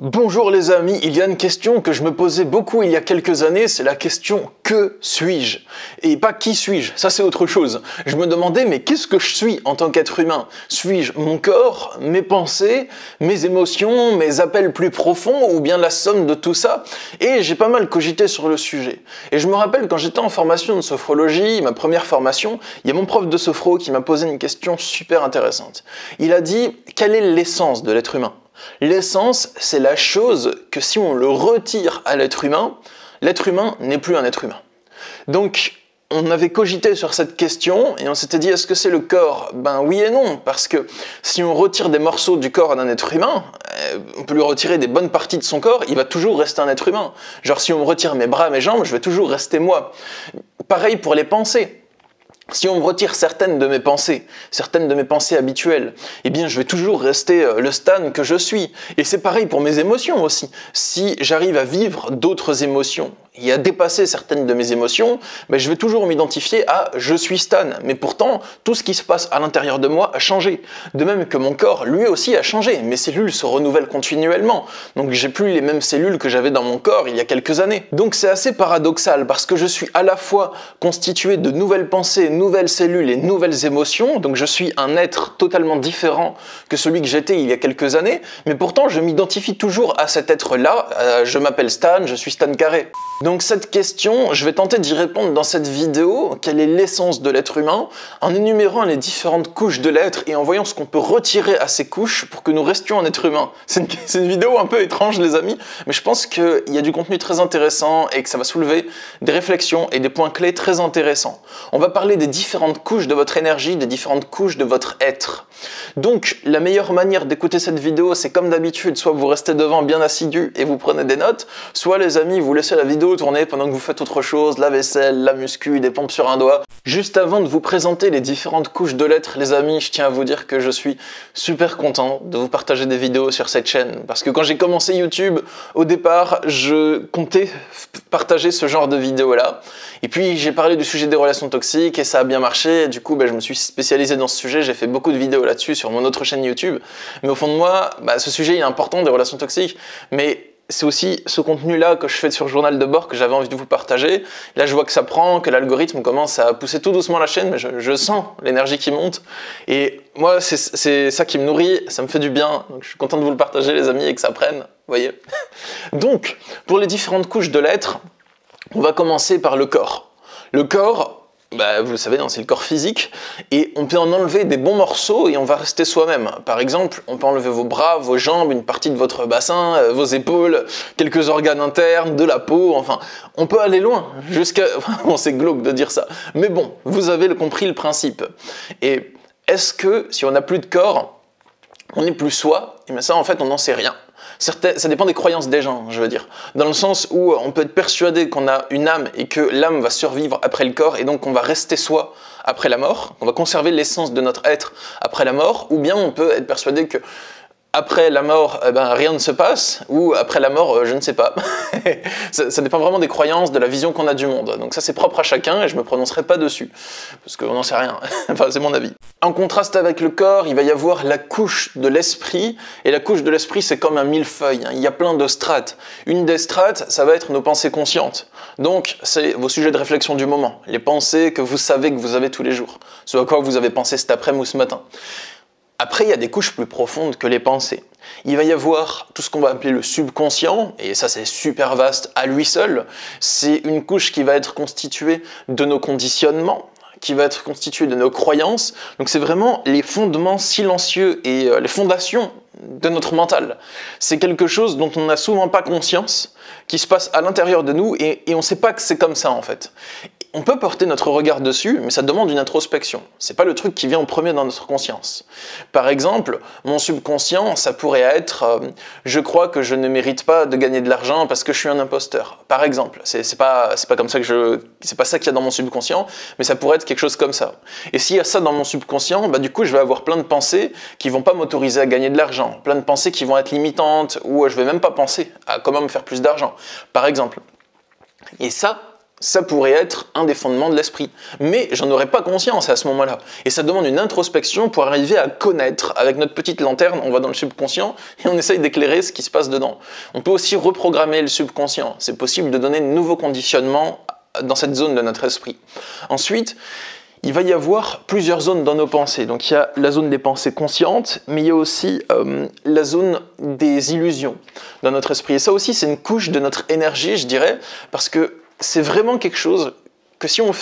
Bonjour les amis, il y a une question que je me posais beaucoup il y a quelques années, c'est la question « Que suis-je » Et pas « Qui suis-je » Ça c'est autre chose. Je me demandais mais qu'est-ce que je suis en tant qu'être humain? Suis-je mon corps, mes pensées, mes émotions, mes appels plus profonds ou bien la somme de tout ça? Et j'ai pas mal cogité sur le sujet. Et je me rappelle quand j'étais en formation de sophrologie, ma première formation, il y a mon prof de sophro qui m'a posé une question super intéressante. Il a dit « Quelle est l'essence de l'être humain ?» L'essence, c'est la chose que si on le retire à l'être humain n'est plus un être humain. Donc, on avait cogité sur cette question et on s'était dit, est-ce que c'est le corps? Ben oui et non, parce que si on retire des morceaux du corps d'un être humain, on peut lui retirer des bonnes parties de son corps, il va toujours rester un être humain. Genre si on me retire mes bras, mes jambes, je vais toujours rester moi. Pareil pour les pensées. Si on me retire certaines de mes pensées habituelles, eh bien je vais toujours rester le Stan que je suis. Et c'est pareil pour mes émotions aussi. Si j'arrive à vivre d'autres émotions et à dépasser certaines de mes émotions, ben je vais toujours m'identifier à « je suis Stan ». Mais pourtant, tout ce qui se passe à l'intérieur de moi a changé. De même que mon corps, lui aussi, a changé. Mes cellules se renouvellent continuellement. Donc j'ai plus les mêmes cellules que j'avais dans mon corps il y a quelques années. Donc c'est assez paradoxal parce que je suis à la fois constitué de nouvelles pensées, nouvelles cellules et nouvelles émotions, donc je suis un être totalement différent que celui que j'étais il y a quelques années, mais pourtant je m'identifie toujours à cet être-là, je m'appelle Stan, je suis Stan Carré. Donc cette question, je vais tenter d'y répondre dans cette vidéo, quelle est l'essence de l'être humain, en énumérant les différentes couches de l'être et en voyant ce qu'on peut retirer à ces couches pour que nous restions un être humain. C'est une vidéo un peu étrange les amis, mais je pense qu'il y a du contenu très intéressant et que ça va soulever des réflexions et des points clés très intéressants. On va parler des différentes couches de votre énergie, des différentes couches de votre être. Donc, la meilleure manière d'écouter cette vidéo, c'est comme d'habitude, soit vous restez devant bien assidu et vous prenez des notes, soit les amis, vous laissez la vidéo tourner pendant que vous faites autre chose, la vaisselle, la muscu, des pompes sur un doigt. Juste avant de vous présenter les différentes couches de l'être, les amis, je tiens à vous dire que je suis super content de vous partager des vidéos sur cette chaîne. Parce que quand j'ai commencé YouTube, au départ, je comptais partager ce genre de vidéos-là. Et puis, j'ai parlé du sujet des relations toxiques et ça a bien marché. Et du coup, je me suis spécialisé dans ce sujet. J'ai fait beaucoup de vidéos là-dessus sur mon autre chaîne YouTube. Mais au fond de moi, ce sujet est important des relations toxiques. Mais c'est aussi ce contenu-là que je fais sur le journal de bord que j'avais envie de vous partager. Là, je vois que ça prend, que l'algorithme commence à pousser tout doucement la chaîne, mais je sens l'énergie qui monte. Et moi, c'est ça qui me nourrit, ça me fait du bien. Donc, je suis content de vous le partager, les amis, et que ça prenne. Vous voyez. Donc, pour les différentes couches de l'être, on va commencer par le corps. Le corps, vous le savez, c'est le corps physique, et on peut en enlever des bons morceaux et on va rester soi-même. Par exemple, on peut enlever vos bras, vos jambes, une partie de votre bassin, vos épaules, quelques organes internes, de la peau, enfin, on peut aller loin, jusqu'à... Bon, c'est glauque de dire ça, mais bon, vous avez compris le principe. Et est-ce que, si on n'a plus de corps, on n'est plus soi? Et bien ça, en fait, on n'en sait rien. Ça dépend des croyances des gens, je veux dire. Dans le sens où on peut être persuadé qu'on a une âme et que l'âme va survivre après le corps et donc on va rester soi après la mort, on va conserver l'essence de notre être après la mort, ou bien on peut être persuadé que après la mort, rien ne se passe, ou après la mort, je ne sais pas. Ça dépend vraiment des croyances, de la vision qu'on a du monde. Donc ça, c'est propre à chacun et je me prononcerai pas dessus, parce qu'on n'en sait rien. Enfin, c'est mon avis. En contraste avec le corps, il va y avoir la couche de l'esprit, et la couche de l'esprit, c'est comme un millefeuille. Il y a plein de strates. Une des strates, ça va être nos pensées conscientes. Donc, c'est vos sujets de réflexion du moment, les pensées que vous savez que vous avez tous les jours, ce à quoi vous avez pensé cet après-midi ou ce matin. Après, il y a des couches plus profondes que les pensées. Il va y avoir tout ce qu'on va appeler le subconscient, et ça c'est super vaste à lui seul. C'est une couche qui va être constituée de nos conditionnements, qui va être constituée de nos croyances. Donc c'est vraiment les fondements silencieux et les fondations de notre mental. C'est quelque chose dont on n'a souvent pas conscience, qui se passe à l'intérieur de nous, et on ne sait pas que c'est comme ça en fait. On peut porter notre regard dessus, mais ça demande une introspection. C'est pas le truc qui vient en premier dans notre conscience. Par exemple, mon subconscient, ça pourrait être je crois que je ne mérite pas de gagner de l'argent parce que je suis un imposteur. Par exemple, c'est pas comme ça que c'est pas ça qu'il y a dans mon subconscient, mais ça pourrait être quelque chose comme ça. Et s'il y a ça dans mon subconscient, du coup, je vais avoir plein de pensées qui vont pas m'autoriser à gagner de l'argent, plein de pensées qui vont être limitantes ou je vais même pas penser à comment me faire plus d'argent. Par exemple. Et ça, Ça pourrait être un des fondements de l'esprit. Mais j'en aurais pas conscience à ce moment-là. Et ça demande une introspection pour arriver à connaître. Avec notre petite lanterne, on va dans le subconscient et on essaye d'éclairer ce qui se passe dedans. On peut aussi reprogrammer le subconscient. C'est possible de donner de nouveaux conditionnements dans cette zone de notre esprit. Ensuite, il va y avoir plusieurs zones dans nos pensées. Donc il y a la zone des pensées conscientes, mais il y a aussi la zone des illusions dans notre esprit. Et ça aussi, c'est une couche de notre énergie, je dirais, parce que c'est vraiment quelque chose que si on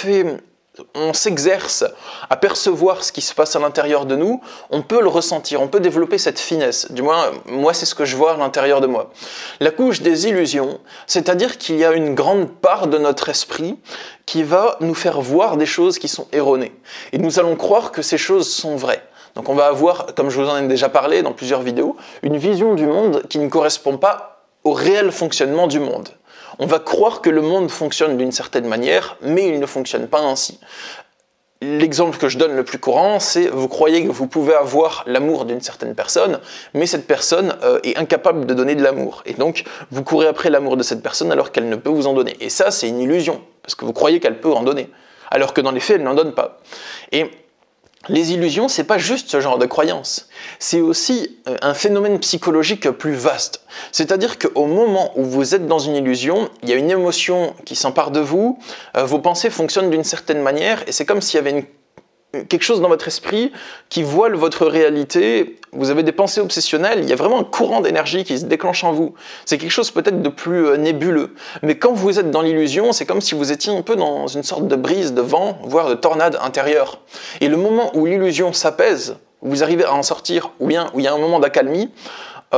s'exerce à percevoir ce qui se passe à l'intérieur de nous, on peut le ressentir, on peut développer cette finesse. Du moins, moi, c'est ce que je vois à l'intérieur de moi. La couche des illusions, c'est-à-dire qu'il y a une grande part de notre esprit qui va nous faire voir des choses qui sont erronées. Et nous allons croire que ces choses sont vraies. Donc on va avoir, comme je vous en ai déjà parlé dans plusieurs vidéos, une vision du monde qui ne correspond pas au réel fonctionnement du monde. On va croire que le monde fonctionne d'une certaine manière, mais il ne fonctionne pas ainsi. L'exemple que je donne le plus courant, c'est vous croyez que vous pouvez avoir l'amour d'une certaine personne, mais cette personne est incapable de donner de l'amour. Et donc, vous courez après l'amour de cette personne alors qu'elle ne peut vous en donner. Et ça, c'est une illusion, parce que vous croyez qu'elle peut en donner, alors que dans les faits, elle n'en donne pas. Et les illusions, c'est pas juste ce genre de croyance, c'est aussi un phénomène psychologique plus vaste. C'est-à-dire qu'au moment où vous êtes dans une illusion, il y a une émotion qui s'empare de vous, vos pensées fonctionnent d'une certaine manière, et c'est comme s'il y avait quelque chose dans votre esprit qui voile votre réalité, vous avez des pensées obsessionnelles, il y a vraiment un courant d'énergie qui se déclenche en vous. C'est quelque chose peut-être de plus nébuleux. Mais quand vous êtes dans l'illusion, c'est comme si vous étiez un peu dans une sorte de brise, de vent, voire de tornade intérieure. Et le moment où l'illusion s'apaise, vous arrivez à en sortir, ou bien où il y a un moment d'accalmie,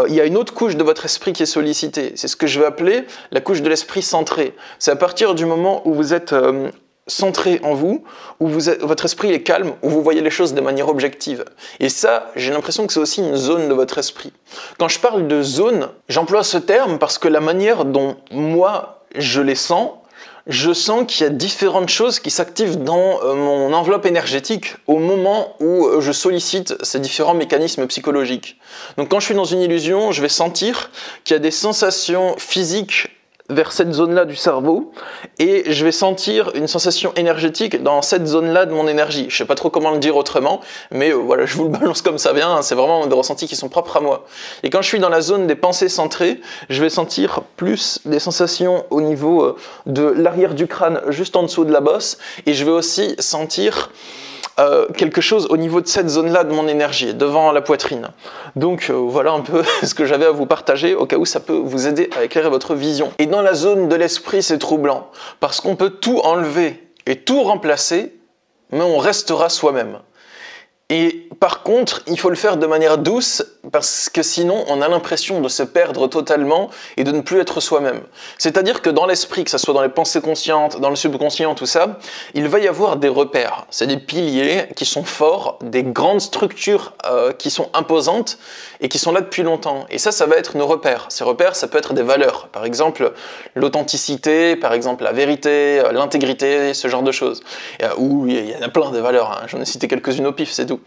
il y a une autre couche de votre esprit qui est sollicitée. C'est ce que je vais appeler la couche de l'esprit centré. C'est à partir du moment où vous êtes centré en vous, où votre esprit est calme, où vous voyez les choses de manière objective. Et ça, j'ai l'impression que c'est aussi une zone de votre esprit. Quand je parle de zone, j'emploie ce terme parce que la manière dont moi, je les sens, je sens qu'il y a différentes choses qui s'activent dans mon enveloppe énergétique au moment où je sollicite ces différents mécanismes psychologiques. Donc quand je suis dans une illusion, je vais sentir qu'il y a des sensations physiques vers cette zone-là du cerveau, et je vais sentir une sensation énergétique dans cette zone-là de mon énergie. Je sais pas trop comment le dire autrement, mais voilà, je vous le balance comme ça vient, hein, c'est vraiment des ressentis qui sont propres à moi. Et quand je suis dans la zone des pensées centrées, je vais sentir plus des sensations au niveau de l'arrière du crâne, juste en dessous de la bosse, et je vais aussi sentir quelque chose au niveau de cette zone-là de mon énergie, devant la poitrine. Donc voilà un peu ce que j'avais à vous partager, au cas où ça peut vous aider à éclairer votre vision. Et dans la zone de l'esprit, c'est troublant, parce qu'on peut tout enlever et tout remplacer, mais on restera soi-même. Et par contre, il faut le faire de manière douce, parce que sinon, on a l'impression de se perdre totalement et de ne plus être soi-même. C'est-à-dire que dans l'esprit, que ce soit dans les pensées conscientes, dans le subconscient, tout ça, il va y avoir des repères. C'est des piliers qui sont forts, des grandes structures qui sont imposantes et qui sont là depuis longtemps. Et ça va être nos repères. Ces repères, ça peut être des valeurs. Par exemple, l'authenticité, par exemple la vérité, l'intégrité, ce genre de choses. Ou il y en a plein de valeurs, hein. J'en ai cité quelques-unes au pif, c'est tout.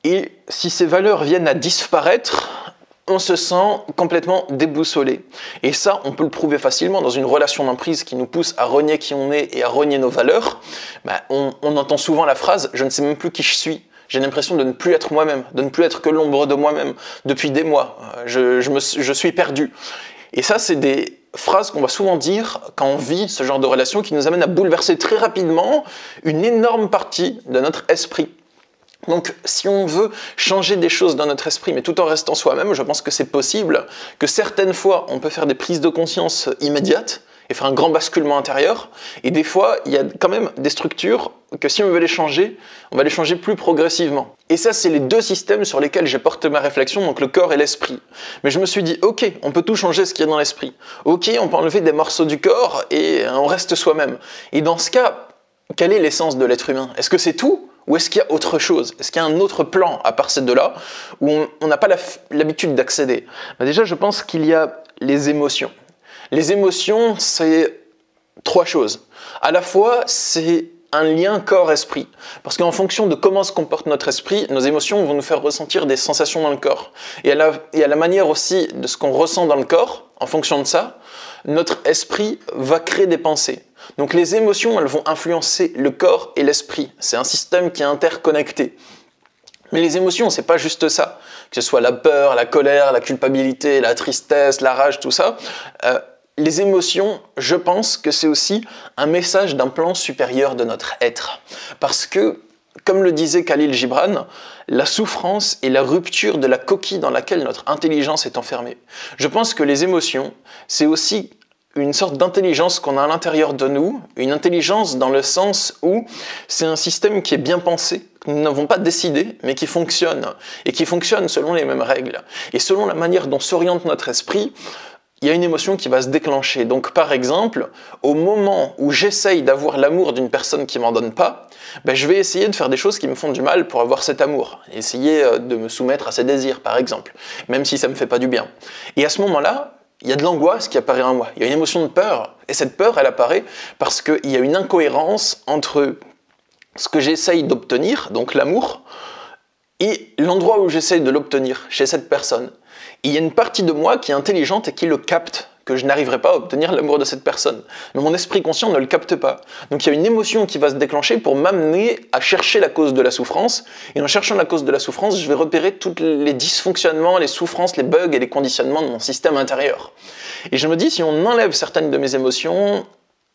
Et si ces valeurs viennent à disparaître, on se sent complètement déboussolé. Et ça, on peut le prouver facilement dans une relation d'emprise qui nous pousse à renier qui on est et à renier nos valeurs. On entend souvent la phrase « je ne sais même plus qui je suis ». J'ai l'impression de ne plus être moi-même, de ne plus être que l'ombre de moi-même. Depuis des mois, je suis perdu. Et ça, c'est des phrases qu'on va souvent dire quand on vit ce genre de relation qui nous amène à bouleverser très rapidement une énorme partie de notre esprit. Donc, si on veut changer des choses dans notre esprit, mais tout en restant soi-même, je pense que c'est possible, que certaines fois, on peut faire des prises de conscience immédiates et faire un grand basculement intérieur, et des fois, il y a quand même des structures que si on veut les changer, on va les changer plus progressivement. Et ça, c'est les deux systèmes sur lesquels j'ai porté ma réflexion, donc le corps et l'esprit. Mais je me suis dit, ok, on peut tout changer ce qu'il y a dans l'esprit. Ok, on peut enlever des morceaux du corps et on reste soi-même. Et dans ce cas, quelle est l'essence de l'être humain? Est-ce que c'est tout? Ou est-ce qu'il y a autre chose? Est-ce qu'il y a un autre plan à part ces deux-là où on n'a pas l'habitude d'accéder? Déjà, je pense qu'il y a les émotions. Les émotions, c'est trois choses. À la fois, c'est un lien corps-esprit. Parce qu'en fonction de comment se comporte notre esprit, nos émotions vont nous faire ressentir des sensations dans le corps. Et à la manière aussi de ce qu'on ressent dans le corps, en fonction de ça, notre esprit va créer des pensées. Donc les émotions, elles vont influencer le corps et l'esprit. C'est un système qui est interconnecté. Mais les émotions, c'est pas juste ça. Que ce soit la peur, la colère, la culpabilité, la tristesse, la rage, tout ça. Les émotions, je pense que c'est aussi un message d'un plan supérieur de notre être. Parce que, comme le disait Khalil Gibran, la souffrance est la rupture de la coquille dans laquelle notre intelligence est enfermée. Je pense que les émotions, c'est aussi une sorte d'intelligence qu'on a à l'intérieur de nous, une intelligence dans le sens où c'est un système qui est bien pensé, que nous n'avons pas décidé, mais qui fonctionne, et qui fonctionne selon les mêmes règles. Et selon la manière dont s'oriente notre esprit, il y a une émotion qui va se déclencher. Donc par exemple, au moment où j'essaye d'avoir l'amour d'une personne qui m'en donne pas, je vais essayer de faire des choses qui me font du mal pour avoir cet amour. Essayer de me soumettre à ses désirs, par exemple, même si ça me fait pas du bien. Et à ce moment-là, il y a de l'angoisse qui apparaît en moi. Il y a une émotion de peur. Et cette peur, elle apparaît parce qu'il y a une incohérence entre ce que j'essaye d'obtenir, donc l'amour, et l'endroit où j'essaye de l'obtenir, chez cette personne. Et il y a une partie de moi qui est intelligente et qui le capte, que je n'arriverai pas à obtenir l'amour de cette personne. Mais mon esprit conscient ne le capte pas. Donc il y a une émotion qui va se déclencher pour m'amener à chercher la cause de la souffrance. Et en cherchant la cause de la souffrance, je vais repérer tous les dysfonctionnements, les souffrances, les bugs et les conditionnements de mon système intérieur. Et je me dis, si on enlève certaines de mes émotions,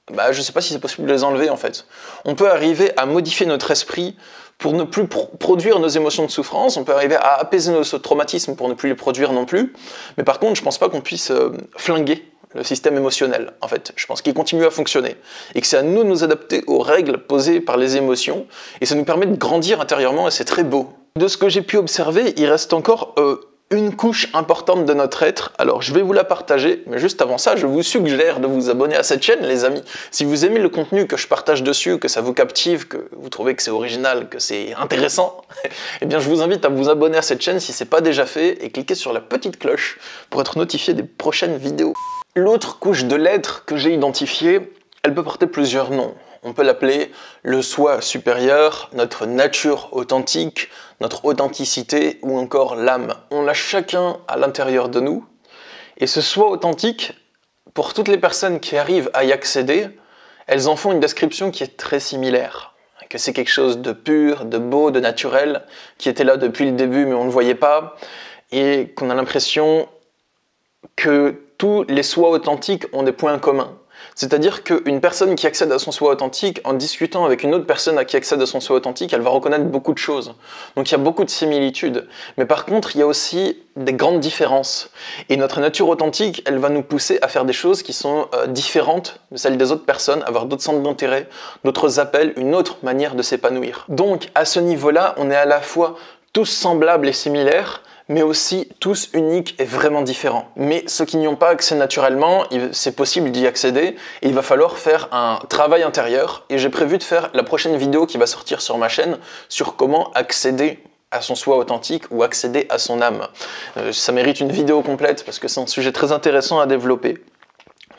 je ne sais pas si c'est possible de les enlever en fait. On peut arriver à modifier notre esprit pour ne plus produire nos émotions de souffrance, on peut arriver à apaiser nos traumatismes pour ne plus les produire non plus, mais par contre je pense pas qu'on puisse flinguer le système émotionnel en fait. Je pense qu'il continue à fonctionner et que c'est à nous de nous adapter aux règles posées par les émotions et ça nous permet de grandir intérieurement et c'est très beau. De ce que j'ai pu observer, il reste encore une couche importante de notre être, alors je vais vous la partager, mais juste avant ça, je vous suggère de vous abonner à cette chaîne, les amis. Si vous aimez le contenu que je partage dessus, que ça vous captive, que vous trouvez que c'est original, que c'est intéressant, eh bien je vous invite à vous abonner à cette chaîne si ce n'est pas déjà fait, et cliquez sur la petite cloche pour être notifié des prochaines vidéos. L'autre couche de l'être que j'ai identifiée, elle peut porter plusieurs noms. On peut l'appeler le soi supérieur, notre nature authentique, notre authenticité ou encore l'âme. On l'a chacun à l'intérieur de nous. Et ce soi authentique, pour toutes les personnes qui arrivent à y accéder, elles en font une description qui est très similaire. Que c'est quelque chose de pur, de beau, de naturel, qui était là depuis le début mais on ne le voyait pas. Et qu'on a l'impression que tous les soi authentiques ont des points communs. C'est-à-dire qu'une personne qui accède à son soi authentique, en discutant avec une autre personne qui accède à son soi authentique, elle va reconnaître beaucoup de choses. Donc il y a beaucoup de similitudes. Mais par contre, il y a aussi des grandes différences. Et notre nature authentique, elle va nous pousser à faire des choses qui sont différentes de celles des autres personnes, avoir d'autres centres d'intérêt, d'autres appels, une autre manière de s'épanouir. Donc à ce niveau-là, on est à la fois tous semblables et similaires, mais aussi tous uniques et vraiment différents. Mais ceux qui n'y ont pas accès naturellement, c'est possible d'y accéder, et il va falloir faire un travail intérieur, et j'ai prévu de faire la prochaine vidéo qui va sortir sur ma chaîne, sur comment accéder à son soi authentique ou accéder à son âme. Ça mérite une vidéo complète, parce que c'est un sujet très intéressant à développer.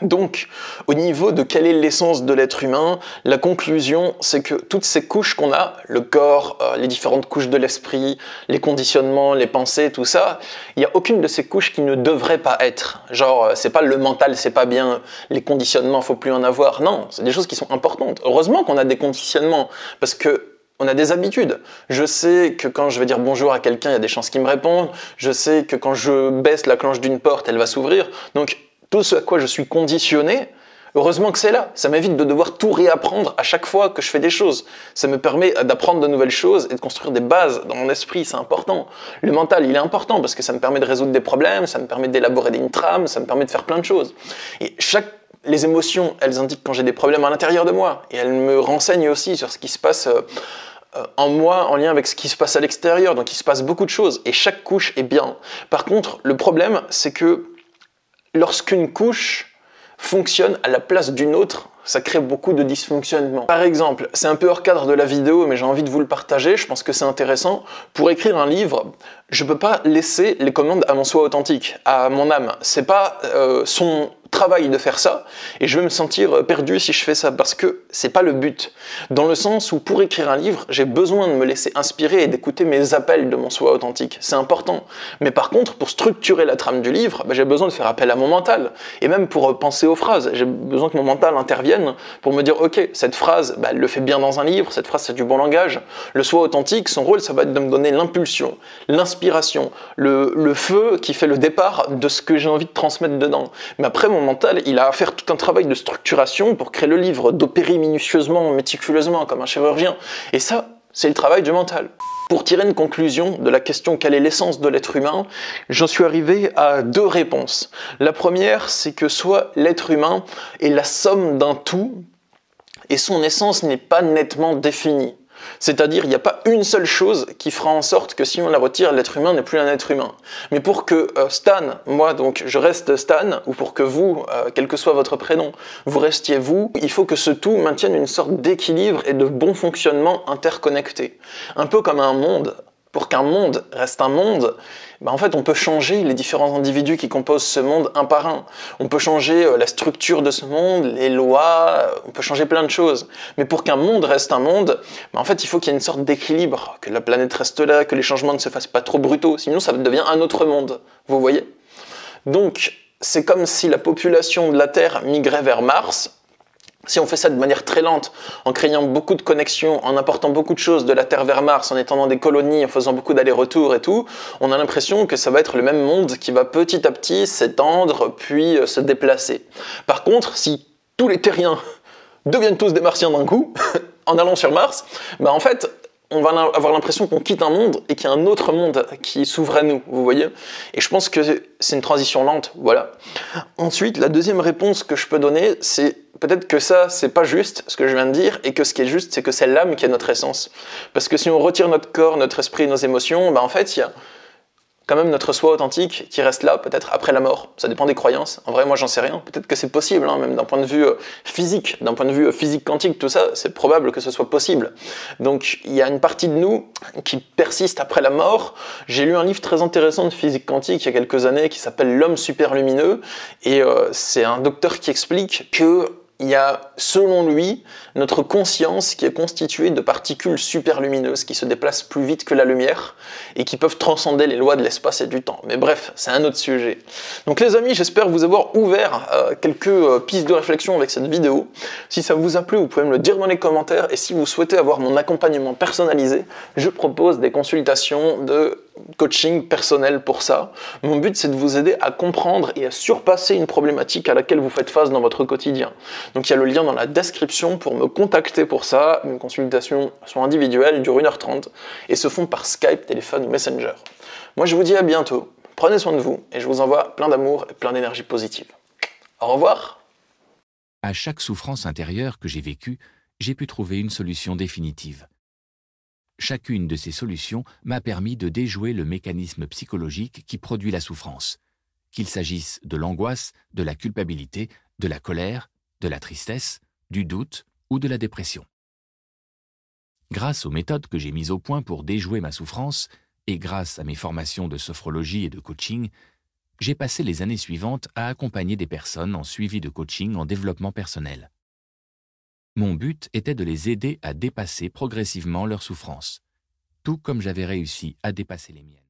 Donc, au niveau de quelle est l'essence de l'être humain, la conclusion, c'est que toutes ces couches qu'on a, le corps, les différentes couches de l'esprit, les conditionnements, les pensées, tout ça, il n'y a aucune de ces couches qui ne devrait pas être. Genre, c'est pas le mental, c'est pas bien, les conditionnements, faut plus en avoir. Non, c'est des choses qui sont importantes. Heureusement qu'on a des conditionnements, parce que on a des habitudes. Je sais que quand je vais dire bonjour à quelqu'un, il y a des chances qu'il me répondent. Je sais que quand je baisse la clenche d'une porte, elle va s'ouvrir. Donc, tout ce à quoi je suis conditionné, heureusement que c'est là. Ça m'évite de devoir tout réapprendre à chaque fois que je fais des choses. Ça me permet d'apprendre de nouvelles choses et de construire des bases dans mon esprit, c'est important. Le mental, il est important parce que ça me permet de résoudre des problèmes, ça me permet d'élaborer une trame, ça me permet de faire plein de choses. Et les émotions, elles indiquent quand j'ai des problèmes à l'intérieur de moi. Et elles me renseignent aussi sur ce qui se passe en moi, en lien avec ce qui se passe à l'extérieur. Donc il se passe beaucoup de choses et chaque couche est bien. Par contre, le problème, c'est que lorsqu'une couche fonctionne à la place d'une autre, ça crée beaucoup de dysfonctionnements. Par exemple, c'est un peu hors cadre de la vidéo, mais j'ai envie de vous le partager, je pense que c'est intéressant. Pour écrire un livre, je ne peux pas laisser les commandes à mon soi authentique, à mon âme. C'est pas son travail de faire ça, et je vais me sentir perdu si je fais ça, parce que c'est pas le but. Dans le sens où pour écrire un livre, j'ai besoin de me laisser inspirer et d'écouter mes appels de mon soi authentique. C'est important. Mais par contre, pour structurer la trame du livre, j'ai besoin de faire appel à mon mental. Et même pour penser aux phrases, j'ai besoin que mon mental intervienne pour me dire, ok, cette phrase, elle le fait bien dans un livre, cette phrase c'est du bon langage. Le soi authentique, son rôle, ça va être de me donner l'impulsion, l'inspiration, le feu qui fait le départ de ce que j'ai envie de transmettre dedans. Mais après, mon mental, il a à faire tout un travail de structuration pour créer le livre, d'opérer minutieusement, méticuleusement, comme un chirurgien. Et ça, c'est le travail du mental. Pour tirer une conclusion de la question quelle est l'essence de l'être humain, j'en suis arrivé à 2 réponses. La première, c'est que soit l'être humain est la somme d'un tout, et son essence n'est pas nettement définie. C'est-à-dire, il n'y a pas une seule chose qui fera en sorte que si on la retire, l'être humain n'est plus un être humain. Mais pour que Stan, moi donc je reste Stan, ou pour que vous, quel que soit votre prénom, vous restiez vous, il faut que ce tout maintienne une sorte d'équilibre et de bon fonctionnement interconnecté. Un peu comme un monde. Pour qu'un monde reste un monde, en fait, on peut changer les différents individus qui composent ce monde un par un. On peut changer la structure de ce monde, les lois, on peut changer plein de choses. Mais pour qu'un monde reste un monde, en fait, il faut qu'il y ait une sorte d'équilibre, que la planète reste là, que les changements ne se fassent pas trop brutaux, sinon ça devient un autre monde. Vous voyez? Donc, c'est comme si la population de la Terre migrait vers Mars. Si on fait ça de manière très lente, en créant beaucoup de connexions, en apportant beaucoup de choses de la Terre vers Mars, en étendant des colonies, en faisant beaucoup d'allers-retours et tout, on a l'impression que ça va être le même monde qui va petit à petit s'étendre puis se déplacer. Par contre, si tous les terriens deviennent tous des martiens d'un coup, en allant sur Mars, en fait, on va avoir l'impression qu'on quitte un monde et qu'il y a un autre monde qui s'ouvre à nous, vous voyez? Et je pense que c'est une transition lente, voilà. Ensuite, la deuxième réponse que je peux donner, c'est peut-être que ça, c'est pas juste ce que je viens de dire, et que ce qui est juste, c'est que c'est l'âme qui est notre essence. Parce que si on retire notre corps, notre esprit, nos émotions, en fait, il y a quand même notre soi authentique qui reste là, peut-être après la mort. Ça dépend des croyances. En vrai, moi, j'en sais rien. Peut-être que c'est possible, même d'un point de vue physique, d'un point de vue physique quantique, tout ça, c'est probable que ce soit possible. Donc, il y a une partie de nous qui persiste après la mort. J'ai lu un livre très intéressant de physique quantique il y a quelques années qui s'appelle L'homme super lumineux, et c'est un docteur qui explique que il y a, selon lui, notre conscience qui est constituée de particules super lumineuses qui se déplacent plus vite que la lumière et qui peuvent transcender les lois de l'espace et du temps. Mais bref, c'est un autre sujet. Donc les amis, j'espère vous avoir ouvert quelques pistes de réflexion avec cette vidéo. Si ça vous a plu, vous pouvez me le dire dans les commentaires, et si vous souhaitez avoir mon accompagnement personnalisé, je propose des consultations de coaching personnel pour ça. Mon but, c'est de vous aider à comprendre et à surpasser une problématique à laquelle vous faites face dans votre quotidien. Donc il y a le lien dans la description pour me contacter pour ça. Une consultation soit individuelle, dure 1h30 et se font par Skype, téléphone ou Messenger. Moi, je vous dis à bientôt. Prenez soin de vous et je vous envoie plein d'amour et plein d'énergie positive. Au revoir. À chaque souffrance intérieure que j'ai vécue, j'ai pu trouver une solution définitive. Chacune de ces solutions m'a permis de déjouer le mécanisme psychologique qui produit la souffrance, qu'il s'agisse de l'angoisse, de la culpabilité, de la colère, de la tristesse, du doute ou de la dépression. Grâce aux méthodes que j'ai mises au point pour déjouer ma souffrance, et grâce à mes formations de sophrologie et de coaching, j'ai passé les années suivantes à accompagner des personnes en suivi de coaching en développement personnel. Mon but était de les aider à dépasser progressivement leurs souffrances, tout comme j'avais réussi à dépasser les miennes.